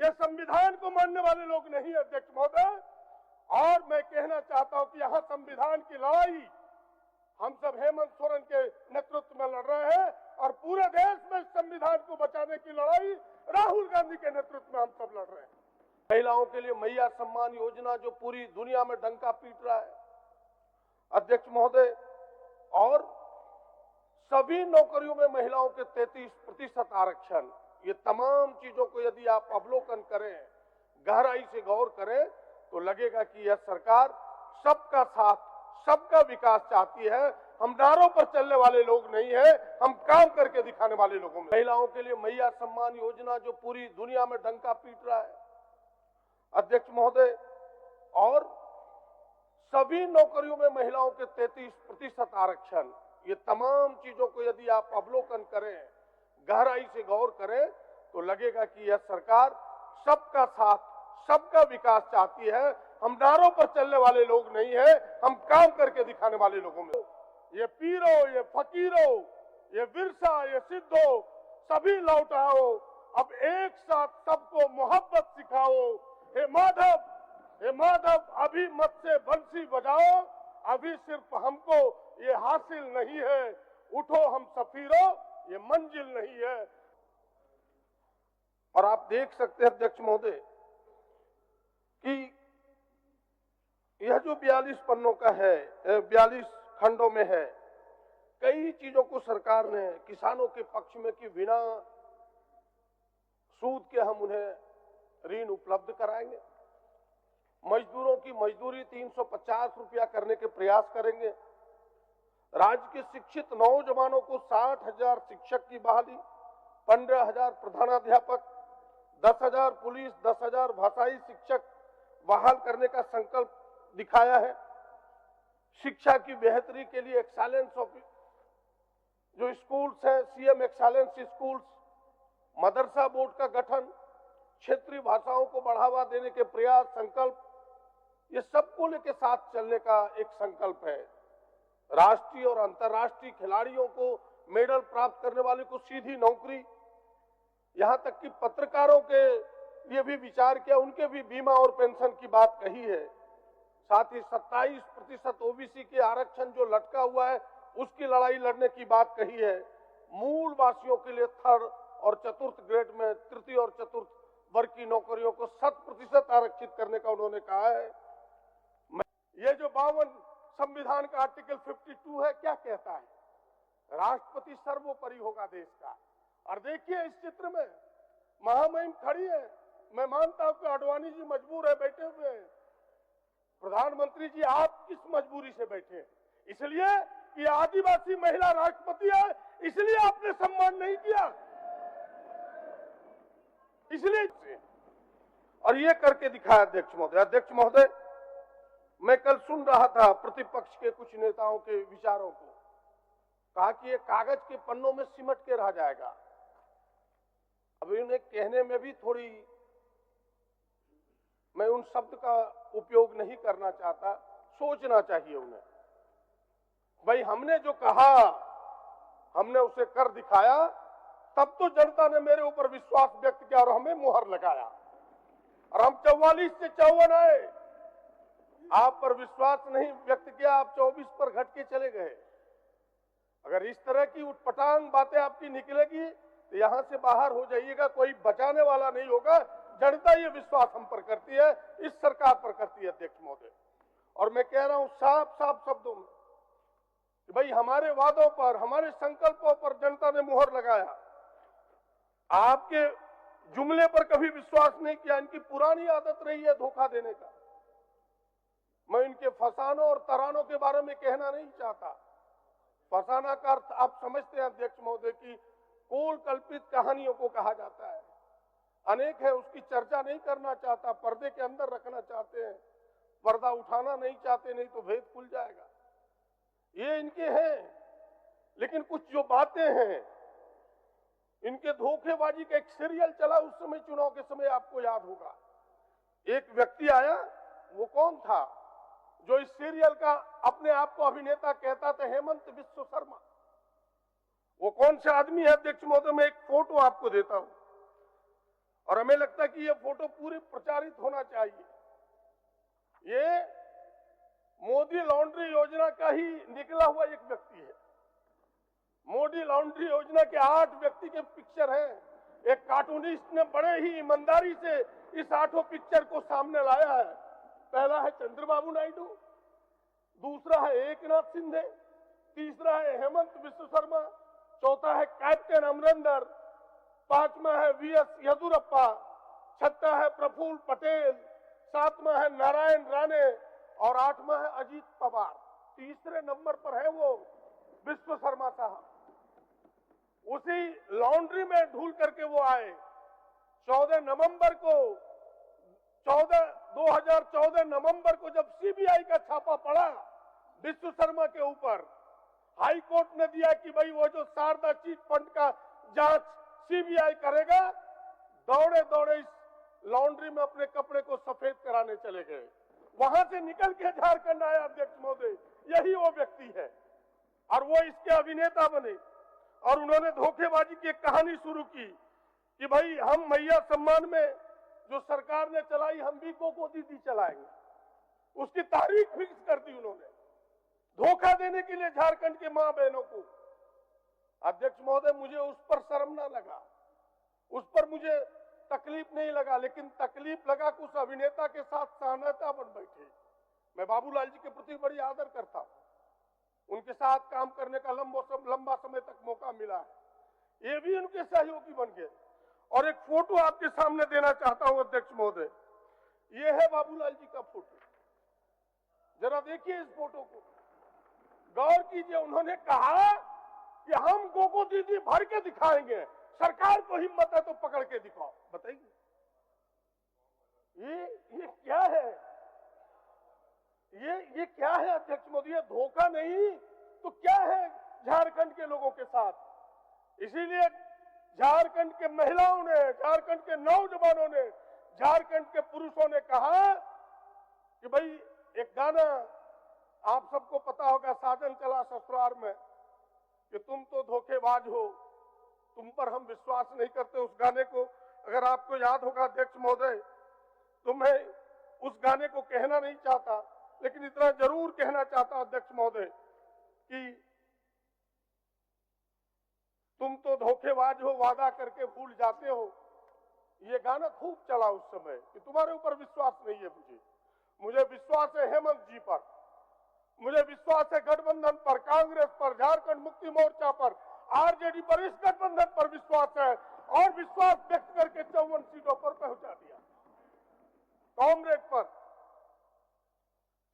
ये संविधान को मानने वाले लोग नहीं है अध्यक्ष महोदय। और मैं कहना चाहता हूं कि यहां संविधान की लड़ाई हम सब हेमंत सोरेन के नेतृत्व में लड़ रहे हैं और पूरे देश में संविधान को बचाने की लड़ाई राहुल गांधी के नेतृत्व में हम सब लड़ रहे हैं। महिलाओं के लिए मैया सम्मान योजना जो पूरी दुनिया में डंका पीट रहा है अध्यक्ष महोदय, और सभी नौकरियों में महिलाओं के 33% आरक्षण, ये तमाम चीजों को यदि आप अवलोकन करें, गहराई से गौर करें, तो लगेगा कि यह सरकार सबका साथ, सबका विकास चाहती है। हम नारों पर चलने वाले लोग नहीं है, हम काम करके दिखाने वाले लोगों में। महिलाओं के लिए मैया सम्मान योजना जो पूरी दुनिया में डंका पीट रहा है अध्यक्ष महोदय, और सभी नौकरियों में महिलाओं के 33% आरक्षण, ये तमाम चीजों को यदि आप अवलोकन करें, गहराई से गौर करें, तो लगेगा कि यह सरकार सबका साथ, सबका विकास चाहती है। हम नारों पर चलने वाले लोग नहीं है, हम काम करके दिखाने वाले लोगों में। ये पीरो, ये फकीरो, ये विरसा, ये सिद्धो, सभी लौट आओ, अब एक साथ सबको मोहब्बत सिखाओ। हे माधव अभी मत से बंसी बजाओ, अभी सिर्फ हमको ये हासिल नहीं है, उठो हम सफीरो, ये मंजिल नहीं है। और आप देख सकते हैं अध्यक्ष महोदय कि यह जो 42 पन्नों का है, 42 खंडों में है, कई चीजों को सरकार ने किसानों के पक्ष में कि बिना सूद के हम उन्हें ऋण उपलब्ध कराएंगे, मजदूरों की मजदूरी 350 रुपया करने के प्रयास करेंगे, राज्य के शिक्षित नौजवानों को 60,000 शिक्षक की बहाली, 15,000 प्रधानाध्यापक, 10,000 पुलिस, 10,000 भाषाई शिक्षक बहाल करने का संकल्प दिखाया है। शिक्षा की बेहतरी के लिए एक्सीलेंस ऑफ जो स्कूल्स है, सीएम एक्सीलेंस स्कूल्स, मदरसा बोर्ड का गठन, क्षेत्रीय भाषाओं को बढ़ावा देने के प्रयास, संकल्प, ये सबको लेके साथ चलने का एक संकल्प है। राष्ट्रीय और अंतर्राष्ट्रीय खिलाड़ियों को मेडल प्राप्त करने वाले को सीधी नौकरी, यहां तक कि पत्रकारों के लिए भी विचार किया, उनके भी बीमा और पेंशन की बात कही है। साथ ही 27% ओबीसी के आरक्षण जो लटका हुआ है उसकी लड़ाई लड़ने की बात कही है। मूल वासियों के लिए थर्ड और चतुर्थ ग्रेड में तृतीय और चतुर्थ वर्ग की नौकरियों को 100% आरक्षित करने का उन्होंने कहा है। ये जो 52 संविधान का आर्टिकल 52 है, क्या कहता है? राष्ट्रपति सर्वोपरि होगा देश का। और देखिए इस चित्र में महामहिम खड़ी है। मैं मानता हूं कि आडवाणी जी मजबूर है, बैठे हुए हैं। प्रधानमंत्री जी आप किस मजबूरी से बैठे हैं? इसलिए कि आदिवासी महिला राष्ट्रपति है, इसलिए आपने सम्मान नहीं किया, इसलिए। और ये करके दिखाया अध्यक्ष महोदय। अध्यक्ष महोदय, मैं कल सुन रहा था प्रतिपक्ष के कुछ नेताओं के विचारों को, कहा कि ये कागज के पन्नों में सिमट के रह जाएगा। अब उन्हें कहने में भी थोड़ी, मैं उन शब्द का उपयोग नहीं करना चाहता, सोचना चाहिए उन्हें। भाई हमने जो कहा, हमने उसे कर दिखाया, तब तो जनता ने मेरे ऊपर विश्वास व्यक्त किया और हमें मुहर लगाया, और हम 44 से 54 आए। आप पर विश्वास नहीं व्यक्त किया, आप 24 पर घट के चले गए। अगर इस तरह की उटपटांग बातें आपकी निकलेगी तो यहां से बाहर हो जाइएगा, कोई बचाने वाला नहीं होगा। जनता ये विश्वास हम पर करती है, इस सरकार पर करती है अध्यक्ष महोदय। और मैं कह रहा हूं साफ साफ शब्दों में कि भाई हमारे वादों पर, हमारे संकल्पों पर जनता ने मुहर लगाया। आपके जुमले पर कभी विश्वास नहीं किया। इनकी पुरानी आदत रही है धोखा देने का। मैं इनके फसानों और तरानों के बारे में कहना नहीं चाहता। फसाना का अर्थ आप समझते हैं अध्यक्ष महोदय की कोल कल्पित कहानियों को कहा जाता है। अनेक है, उसकी चर्चा नहीं करना चाहता, पर्दे के अंदर रखना चाहते हैं, पर्दा उठाना नहीं चाहते, नहीं तो भेद खुल जाएगा। ये इनके हैं। लेकिन कुछ जो बातें हैं, इनके धोखेबाजी का एक सीरियल चला उस समय, चुनाव के समय, आपको याद होगा। एक व्यक्ति आया, वो कौन था जो इस सीरियल का अपने आप को अभिनेता कहता था? हेमंत विश्व शर्मा। वो कौन सा आदमी है अध्यक्ष महोदय? मैं एक फोटो आपको देता हूं। और हमें लगता है कि ये फोटो पूरी प्रचारित होना चाहिए। ये मोदी लॉन्ड्री योजना का ही निकला हुआ एक व्यक्ति है। मोदी लॉन्ड्री योजना के 8 व्यक्ति के पिक्चर हैं। एक कार्टूनिस्ट ने बड़े ही ईमानदारी से इस 8 पिक्चर को सामने लाया है। पहला है चंद्रबाबू नायडू, दूसरा है एकनाथ शिंदे, तीसरा है हेमंत बिस्व शर्मा, चौथा है कैप्टन अमरिंदर, पांचवा है वीएस येदियुरप्पा, छठा है प्रफुल्ल पटेल, सातवां है नारायण राणे और 8वां है अजीत पवार। तीसरे नंबर पर है वो विश्व शर्मा साहब। उसी लॉन्ड्री में ढूल करके वो आए। 14 नवंबर को 2014 नवंबर को जब सीबीआई का छापा पड़ा विश्व शर्मा के ऊपर, हाई कोर्ट ने दिया कि भाई वो जो शारदा चिट फंड का जांच सीबीआई करेगा, दौड़े दौड़े इस लॉन्ड्री में अपने कपड़े को सफेद कराने चले गए। वहां से निकल के झारखंड आया अध्यक्ष महोदय, यही वो व्यक्ति है और वो इसके अभिनेता बने। और उन्होंने धोखेबाजी की एक कहानी शुरू की कि भाई हम मैया सम्मान में जो सरकार ने चलाई, हम भी कोको दीदी चलाएंगे। उसकी तारीख फिक्स कर दी उन्होंने, धोखा देने के लिए झारखंड के मां बहनों को। अध्यक्ष महोदय, मुझे उस पर शर्म ना लगा, उस पर मुझे तकलीफ नहीं लगा, लेकिन तकलीफ लगा कि उस अभिनेता के साथ सहनता बन बैठे। मैं बाबूलाल जी के प्रति बड़ी आदर करता हूं, उनके साथ काम करने का लंबा समय तक मौका मिला है। ये भी उनके सहयोगी बन गए। और एक फोटो आपके सामने देना चाहता हूं अध्यक्ष महोदय, ये है बाबूलाल जी का फोटो। जरा देखिए इस फोटो को, गौर कीजिए। उन्होंने कहा कि हम कोको दीदी भर के दिखाएंगे, सरकार को हिम्मत है तो पकड़ के दिखाओ। बताइए ये क्या है? ये क्या है अध्यक्ष मोदी? ये धोखा नहीं तो क्या है झारखंड के लोगों के साथ? इसीलिए झारखंड के महिलाओं ने, झारखंड के नौजवानों ने, झारखंड के पुरुषों ने कहा कि भाई एक गाना आप सबको पता होगा, साजन चला ससुराल में, कि तुम तो धोखेबाज हो, तुम पर हम विश्वास नहीं करते। उस गाने को अगर आपको याद होगा अध्यक्ष महोदय, तो मैं उस गाने को कहना नहीं चाहता, लेकिन इतना जरूर कहना चाहता अध्यक्ष महोदय कि तुम तो धोखेबाज हो, वादा करके भूल जाते हो। ये गाना खूब चला उस समय कि तुम्हारे ऊपर विश्वास नहीं है। मुझे विश्वास है हेमंत जी पर, मुझे विश्वास है गठबंधन पर, कांग्रेस पर, झारखंड मुक्ति मोर्चा पर, आरजेडी पर, इस गठबंधन पर विश्वास है और विश्वास व्यक्त करके 54 सीटों पर पहुंचा दिया कांग्रेस पर।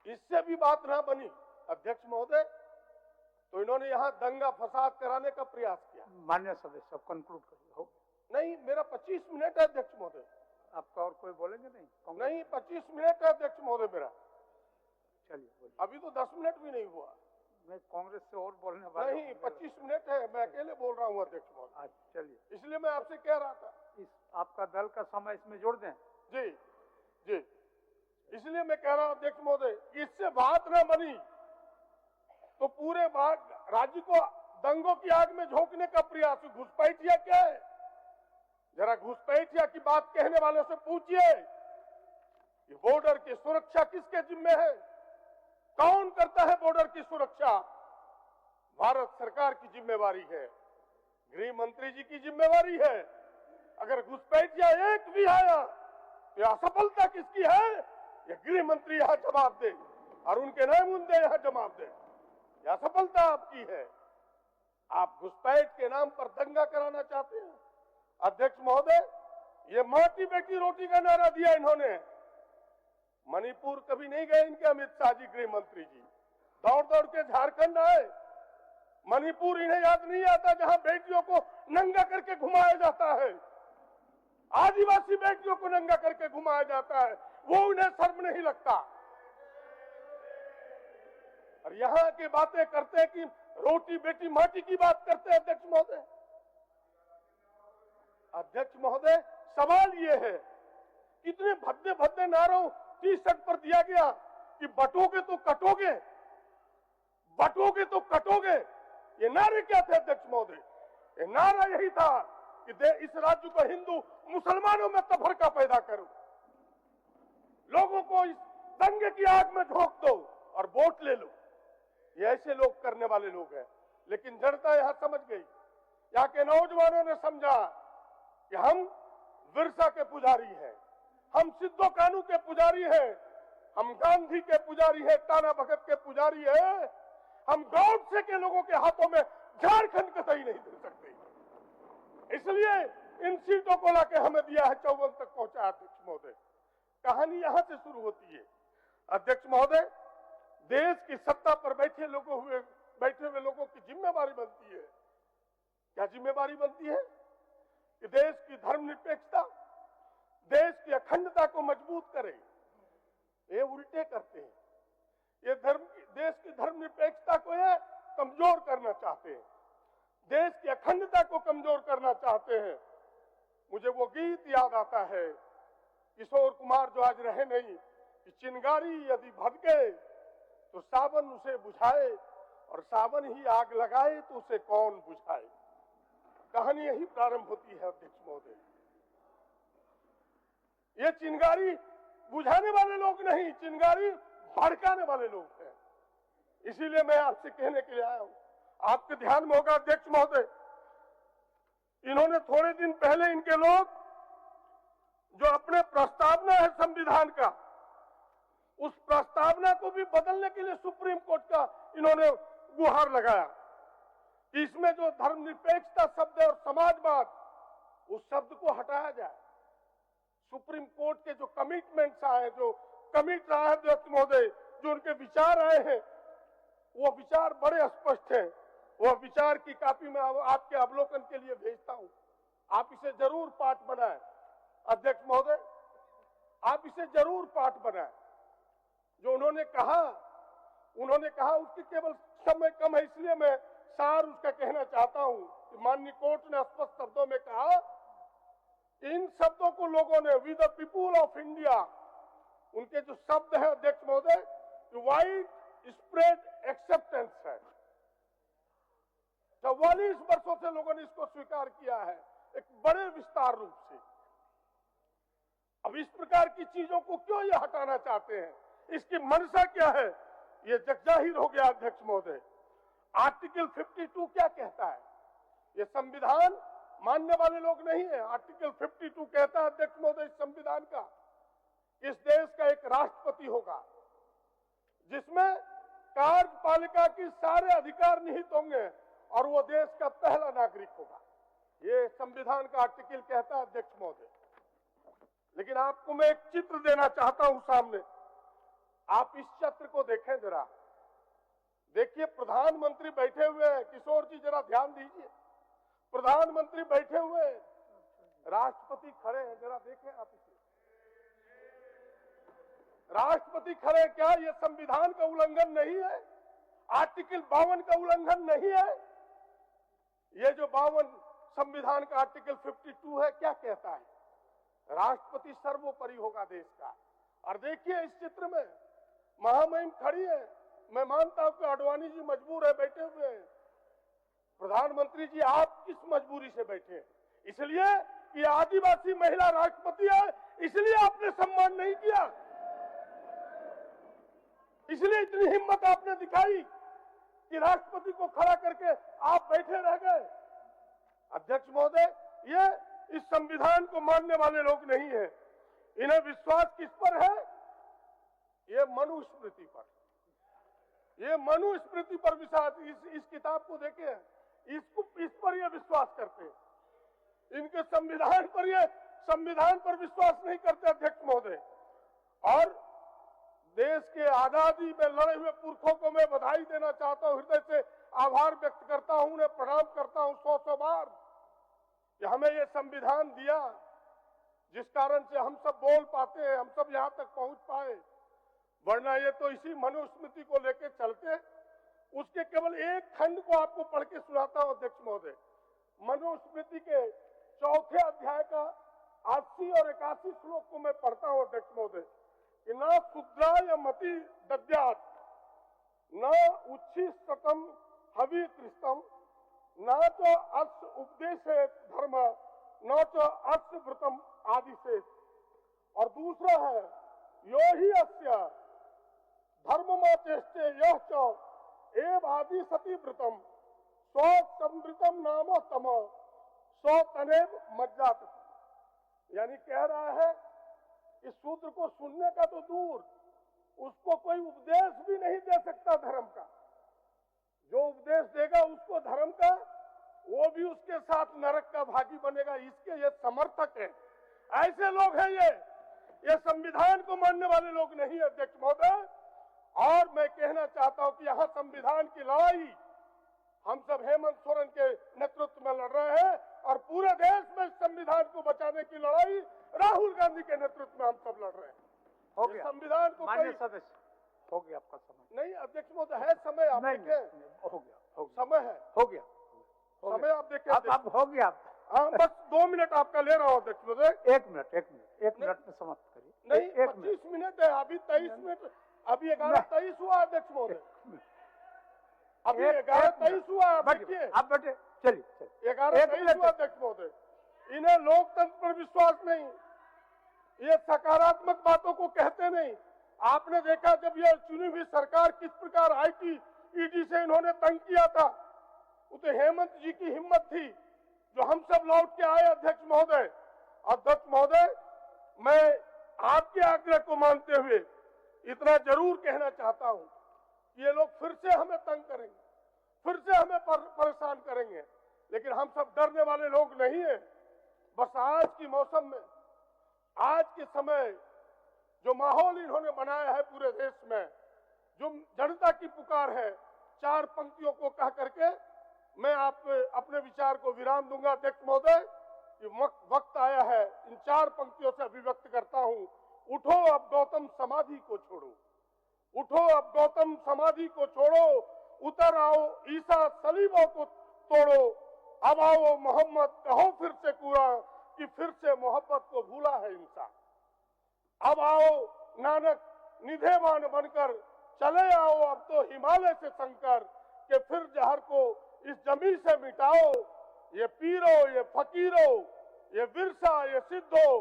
इससे भी बात ना बनी अध्यक्ष महोदय, तो इन्होंने यहां दंगा फसाद कराने का प्रयास किया। मान्य सदस्य कंक्लूड करिए। हो नहीं, मेरा 25 मिनट है अध्यक्ष महोदय। आपका और कोई बोलेंगे? नहीं 25 मिनट है अध्यक्ष महोदय मेरा। चलिए बोलिए। अभी तो 10 मिनट भी नहीं हुआ। मैं कांग्रेस से और बोलने वाला नहीं 25 मिनट है, मैं अकेले बोल रहा हूँ अध्यक्ष महोदय। चलिए, इसलिए मैं आपसे कह रहा था इस आपका दल का समय इसमें जोड़ दें। जी जी, इसलिए मैं कह रहा हूँ अध्यक्ष महोदय, इससे बात ना बनी तो पूरे राज्य को दंगों की आग में झोंकने का प्रयास। घुसपैठिया क्या है? जरा घुसपैठिया की बात कहने वालों से पूछिए कि बॉर्डर की सुरक्षा किसके जिम्मे है? कौन करता है बॉर्डर की सुरक्षा? भारत सरकार की जिम्मेवारी है, गृह मंत्री जी की जिम्मेवारी है। अगर घुसपैठिया एक भी आया तो असफलता किसकी है? ये गृह मंत्री यहां जवाब दे और उनके नुमाइंदे यहां जवाब दे। यह सफलता आपकी है। आप घुसपैठ के नाम पर दंगा कराना चाहते हैं अध्यक्ष महोदय। ये मां की बेटी रोटी का नारा दिया इन्होंने। मणिपुर कभी नहीं गए इनके अमित शाह जी, गृह मंत्री जी दौड़ दौड़ के झारखंड आए। मणिपुर इन्हें याद नहीं आता जहां बेटियों को नंगा करके घुमाया जाता है, आदिवासी बेटियों को नंगा करके घुमाया जाता है, वो उन्हें शर्म नहीं लगता। और यहाँ की बातें करते हैं कि रोटी बेटी माटी की बात करते हैं अध्यक्ष महोदय। अध्यक्ष महोदय, सवाल ये है, कितने भद्दे भद्दे नारों टी शर्ट पर दिया गया कि बटोगे तो कटोगे, बटोगे तो कटोगे। ये नारे क्या थे अध्यक्ष महोदय? ये नारा यही था कि इस राज्य को हिंदू मुसलमानों में तफरका पैदा करो, लोगों को इस दंगे की आग में झोंक दो और वोट ले लो। ये ऐसे लोग करने वाले लोग हैं। लेकिन जनता यहां समझ गई, यहाँ के नौजवानों ने समझा कि हम बिरसा के पुजारी हैं, हम सिद्धो कानू के पुजारी हैं, हम गांधी के पुजारी हैं, टाना भगत के पुजारी हैं, हम गौडसे के लोगों के हाथों में झारखंड कतई नहीं दे सकते। इसलिए इन सीटों को लाके हमें दिया है, 54 तक पहुंचा। अध्यक्ष महोदय, कहानी यहां से शुरू होती है। अध्यक्ष महोदय, देश की सत्ता पर बैठे हुए लोगों की जिम्मेवारी बनती है। क्या जिम्मेवारी बनती है? कि देश की धर्मनिरपेक्षता, देश की अखंडता को मजबूत करे। ये उल्टे करते हैं। ये देश की धर्मनिरपेक्षता को ये कमजोर करना चाहते हैं, देश की अखंडता को कमजोर करना चाहते हैं। मुझे वो गीत याद आता है, किशोर कुमार जो आज रहे नहीं, कि चिंगारी यदि भड़के तो सावन उसे बुझाए, और सावन ही आग लगाए तो उसे कौन बुझाए। कहानी यही प्रारंभ होती है। अध्यक्ष महोदय, ये चिंगारी बुझाने वाले लोग नहीं, चिंगारी भड़काने वाले लोग हैं। इसीलिए मैं आपसे कहने के लिए आया हूं। आपके ध्यान में होगा अध्यक्ष महोदय, इन्होंने थोड़े दिन पहले इनके लोग जो अपने प्रस्तावना है संविधान का, उस प्रस्तावना को भी बदलने के लिए सुप्रीम कोर्ट का इन्होंने गुहार लगाया कि इसमें जो धर्मनिरपेक्षता शब्द है और समाजवाद, उस शब्द को हटाया जाए। सुप्रीम कोर्ट के जो कमिटमेंट्स आए, जो कमिट रहा है अध्यक्ष महोदय, जो उनके विचार आए हैं, वो विचार बड़े स्पष्ट हैं। वह विचार की कॉपी मैं आपके अवलोकन के लिए भेजता हूं। आप इसे जरूर पाठ बनाएं। अध्यक्ष महोदय, आप इसे जरूर पाठ बनाएं। जो उन्होंने कहा उसकी केवल समय कम है, इसलिए मैं सार उसका कहना चाहता हूं कि माननीय कोर्ट ने स्पष्ट शब्दों में कहा, इन शब्दों को लोगों ने, with the people of India, उनके जो शब्द है अध्यक्ष महोदय, वाइड स्प्रेड एक्सेप्टेंस है। 44 वर्षों से लोगों ने इसको स्वीकार किया है, एक बड़े विस्तार रूप से। अब इस प्रकार की चीजों को क्यों ये हटाना चाहते हैं, इसकी मंशा क्या है, ये जगजाहिर हो गया अध्यक्ष महोदय। आर्टिकल 52 क्या कहता है? ये संविधान मानने वाले लोग नहीं है। आर्टिकल 52 कहता है अध्यक्ष महोदय इस संविधान का, इस देश का एक राष्ट्रपति होगा जिसमें कार्यपालिका की सारे अधिकार निहित होंगे और वो देश का पहला नागरिक होगा। ये संविधान का आर्टिकल कहता है अध्यक्ष महोदय। लेकिन आपको मैं एक चित्र देना चाहता हूं सामने। आप इस चित्र को देखें जरा। देखिए, प्रधानमंत्री बैठे हुए हैं। किशोर जी जरा ध्यान दीजिए। प्रधानमंत्री बैठे हुए, राष्ट्रपति खड़े हैं। जरा देखें आप इसे। राष्ट्रपति खड़े, क्या ये संविधान का उल्लंघन नहीं है? आर्टिकल 52 का उल्लंघन नहीं है? ये जो 52 संविधान का आर्टिकल 52 है, क्या कहता है? राष्ट्रपति सर्वोपरि होगा देश का। और देखिए इस चित्र में महामहिम खड़ी है। मैं मानता हूं कि आडवाणी जी मजबूर है, बैठे हुए हैं। प्रधानमंत्री जी, आप किस मजबूरी से बैठे हैं? इसलिए कि आदिवासी महिला राष्ट्रपति है, इसलिए आपने सम्मान नहीं किया, इसलिए इतनी हिम्मत आपने दिखाई कि राष्ट्रपति को खड़ा करके आप बैठे रह गए। अध्यक्ष महोदय, ये इस संविधान को मानने वाले लोग नहीं है। इन्हें विश्वास किस पर है? ये मनुस्मृति पर। ये मनुस्मृति पर विश्वास। इस किताब को देखे, इस पर ये विश्वास करते हैं। इनके संविधान पर विश्वास नहीं करते अध्यक्ष महोदय। और देश के आजादी में लड़े हुए पुरखों को मैं बधाई देना चाहता हूं, हृदय से आभार व्यक्त करता हूं, उन्हें प्रणाम करता हूं 100 बार कि हमें ये संविधान दिया, जिस कारण से हम सब बोल पाते हैं, हम सब यहां तक पहुंच पाए। वरना ये तो इसी मनुस्मृति को लेकर चलते। उसके केवल एक खंड को आपको पढ़ के सुनाता हूं अध्यक्ष महोदय। मनुस्मृति के 4 अध्याय का 80 और 81 श्लोक को मैं पढ़ता हूं अध्यक्ष महोदय। कि न शूद्राय मति दद्यात्, न उच्छिष्टतम हवि कृष्टम, न तो अस उपदेश धर्म न च अस्य व्रतम आदि से, और दूसरा है यो ही अस्य धर्ममा चेष्टे यह च एव आदि सती व्रतम सौ समृतम नाम तम सौ तनेव मज्जात। यानी कह रहा है इस सूत्र को सुनने का तो दूर, उसको कोई उपदेश भी नहीं दे सकता धर्म का। जो उपदेश देगा उसको धर्म का, वो भी उसके साथ नरक का भागी बनेगा। इसके ये समर्थक है, ऐसे लोग हैं ये संविधान को मानने वाले लोग नहीं है अध्यक्ष महोदय। और मैं कहना चाहता हूं कि यहाँ संविधान की लड़ाई हम सब हेमंत सोरेन के नेतृत्व में लड़ रहे हैं, और पूरे देश में संविधान को बचाने की लड़ाई राहुल गांधी के नेतृत्व में हम सब लड़ रहे हैं। हो गया संविधान को माननीय सदस्य, हो गया आपका समय। नहीं अध्यक्ष महोदय, है समय, आप देखें, हो गया समय है, हो गया समय आप देखें। आप हो गया। हाँ, बस 2 मिनट आपका ले रहा हूँ अध्यक्ष महोदय। 1 मिनट में समाप्त करिए। नहीं, 25 मिनट है, अभी 23 मिनट, अभी 11:23 हुआ अध्यक्ष महोदय, अभी 11:23 हुआ। आप देखिए, आप बैठे, चलिए 11:23 हुआ अध्यक्ष महोदय। इन्हें लोकतंत्र पर विश्वास नहीं, ये सकारात्मक बातों को कहते नहीं। आपने देखा जब ये चुनी हुई सरकार किस प्रकार IT ED से इन्होंने तंग किया था, वो तो हेमंत जी की हिम्मत थी जो हम सब लौट के आए अध्यक्ष महोदय। अध्यक्ष महोदय, मैं आपके आग्रह को मानते हुए इतना जरूर कहना चाहता हूं कि ये लोग फिर से हमें तंग करेंगे, फिर से हमें परेशान करेंगे, लेकिन हम सब डरने वाले लोग नहीं है। बस आज की मौसम में, आज के समय जो माहौल इन्होंने बनाया है पूरे देश में, जो जनता की पुकार है, 4 पंक्तियों को कह करके मैं आप अपने विचार को विराम दूंगा अध्यक्ष महोदय। कि वक्त आया है, इन 4 पंक्तियों से अभिव्यक्त करता हूं। उठो अब गौतम समाधि को छोड़ो, उठो अब गौतम समाधि को छोड़ो, उतर आओ ईसा सलीबों को तोड़ो, अब आओ मोहम्मद कहो फिर से कूड़ा कि फिर से मोहब्बत को भूला है इंसान। अब आओ नानक निधेवान बनकर चले आओ अब तो हिमालय से शंकर के फिर जहर को इस जमीन से मिटाओ। ये पीरो, ये फकीरो, ये विरसा, ये सिद्धो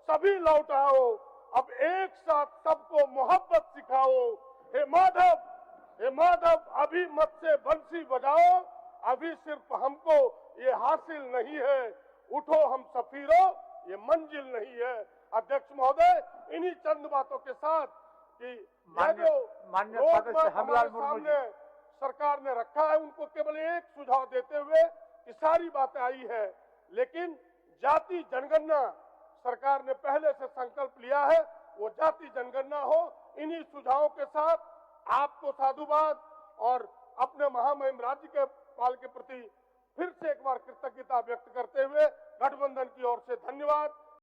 सभी लौट आओ, अब एक साथ सबको मोहब्बत सिखाओ। हे माधव अभी मत से बंसी बजाओ, अभी सिर्फ हमको ये हासिल नहीं है, उठो हम सफीरो ये मंजिल नहीं है। अध्यक्ष महोदय, इन्हीं चंद बातों के साथ कि माननीय सदस्य हमारे सामने सरकार ने रखा है, उनको केवल एक सुझाव देते हुए कि सारी बातें आई है, लेकिन जाति जनगणना सरकार ने पहले से संकल्प लिया है, वो जाति जनगणना हो। इन्हीं सुझावों के साथ आपको साधुवाद और अपने महामहिम राज्य के पाल के प्रति फिर से एक बार कृतज्ञता व्यक्त करते हुए गठबंधन की ओर से धन्यवाद।